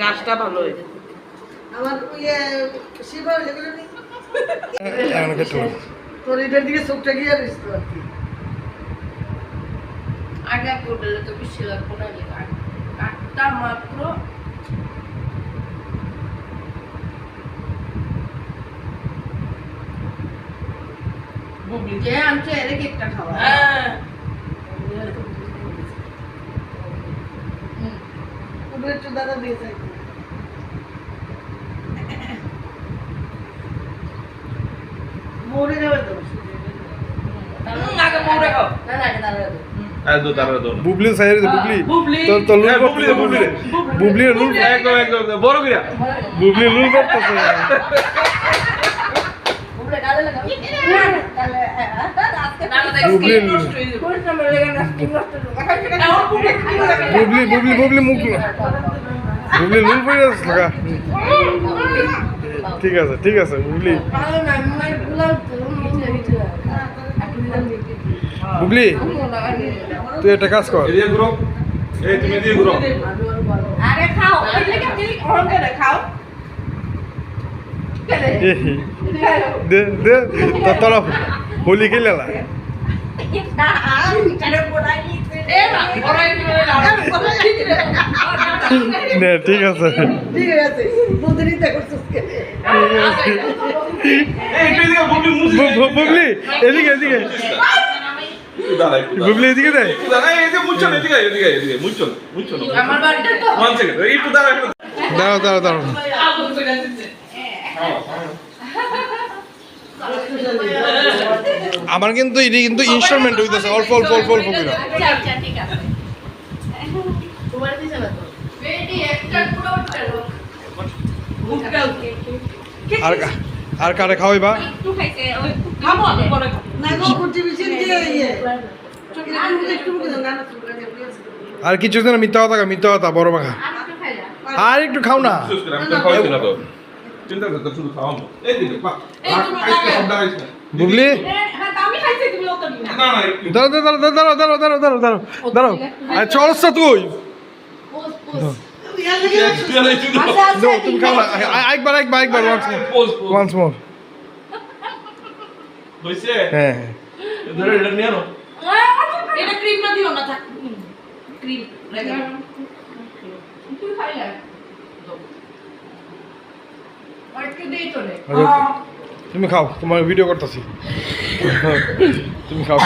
গাছটা ভালো হয়েছে আমার শিবা যেগুলো নেই তোর এটার দিকে চোখটা গিয়ে আসতো আর কি আগে করলে তো বেশি লাগবে না কাটটা মাত্র বুবলি যে আনছে এর কেকটা খাওয়া হ্যাঁ বুবলি তো দাদা দিয়ে যায় মোরে যাবে তো আগে মোরে খাও না না দাঁড়া বুবলি সাইরে বুবলি তো লুল করতেছে বুবলি লুল একদম বড় কইরা বুবলি লুল করতেছে বুবলি ডালে লাগা বুবলি মুখ বুবলি লুল করে লাগা ঠিক আছে বুবলি বুবলি তুই একটা কাজ কর এদিকে ঘুরো এই তুমি এদিকে ঘুরো আরে খাও એટલે કે પેલી ઓન કરે ખાও দে তোরা হোলি খেলে না ঠিক আছে বুবলি এদিকে বুবলি এদিকে দেয় দাঁড়াও আমার কিন্তু এটি কিন্তু ইনস্টলমেন্ট হইতেছে অল্প করে আর কারে খাওয়াইবা আর কিছু দিন মিথ্যা কথা বড় মাখা আর একটু খাও না বুবলি দাঁড়াও চলছ তুই তুমি খাও না একবার ওয়ান্স মোর হ্যাঁ এটা ক্রিম না দিও না থাক ক্রিম লাগা তুই খাইলা আজকে দেই তোরে তুমি খাও তোমার ভিডিও করতেছি তুমি খাও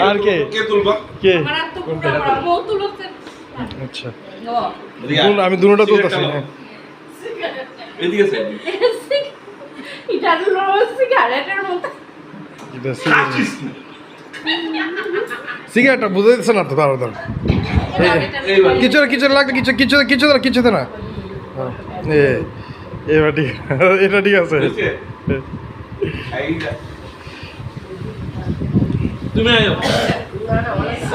আর কে তুলবা কে আমার তো পুরো মৌ তুলছে আচ্ছা আমি দুটোটা তুলতেছি এদিকে সাইড এটা হলো সিগারেটের মতো সিগারেটটা বুঝে দিচ্ছে না তো দাঁড়াও কিছু লাগবে কিছু না এবার ঠিক এটা ঠিক আছে তুমি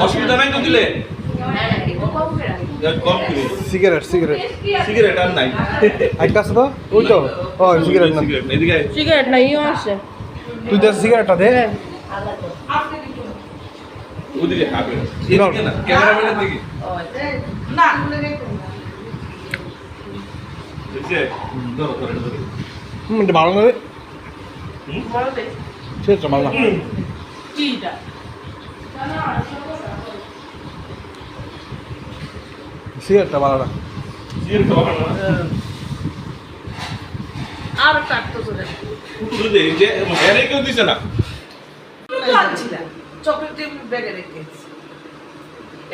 অসুবিধা নাই তো দিলে সিগারেট আর নাই একটা আছে তো ওই তো ও সিগারেট না সিগারেট নাই আছে তুই যা সিগারেটটা দে ওদিকে হবে এদিকে না ক্যামেরাম্যানের দিকে না দেখে ধরো এটা ভালো না রে ভালো দে সেটা ভালো না কিটা সিগারেটটা ভালো না সিগারেট খাওয়া না আর কাটতো তোরে পুরো দে যে এনে কেউ দিছে না খাচ্ছিলা চকলেট ব্যাগে রেখে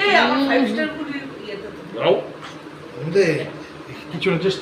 এই আমার 5 স্টার পুরি ইয়েতে দাও দে কিছু না জাস্ট